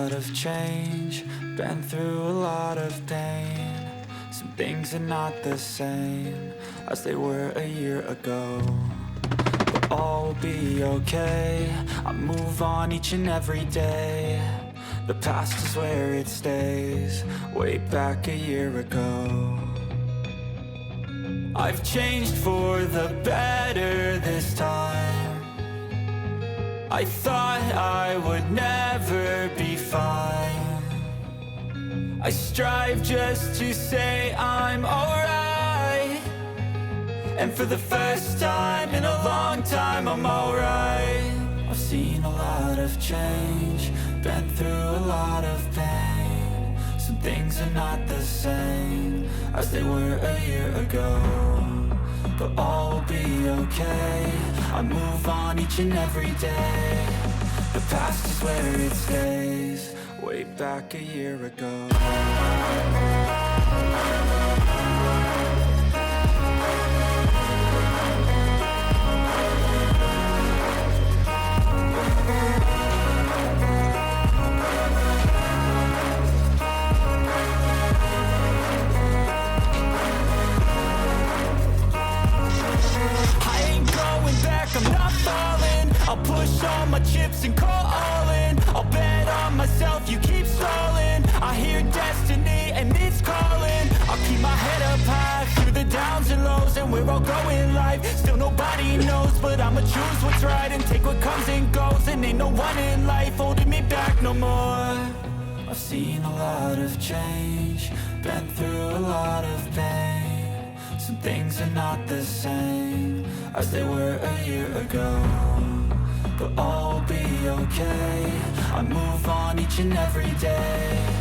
lot of change, been through a lot of pain. Some things are not the same as they were a year ago, but all will be okay. I move on each and every day. The past is where it stays, way back a year ago. I've changed for the better this time. I thought I would never be fine. I strive just to say I'm alright, and for the first time in a long time I'm alright. I've seen a lot of change, been through a lot of pain. Some things are not the same as they were a year ago, but all will be okay. I move on each and every day. The past is where it stays, way back a year ago. I'll push all my chips and call all in. I'll bet on myself, you keep stalling. I hear destiny and it's calling. I'll keep my head up high through the downs and lows, and we're all going live. Still nobody knows, but I'ma choose what's right and take what comes and goes. And ain't no one in life holding me back no more. I've seen a lot of change, been through a lot of pain. Some things are not the same as they were a year ago, but all will be okay. I move on each and every day.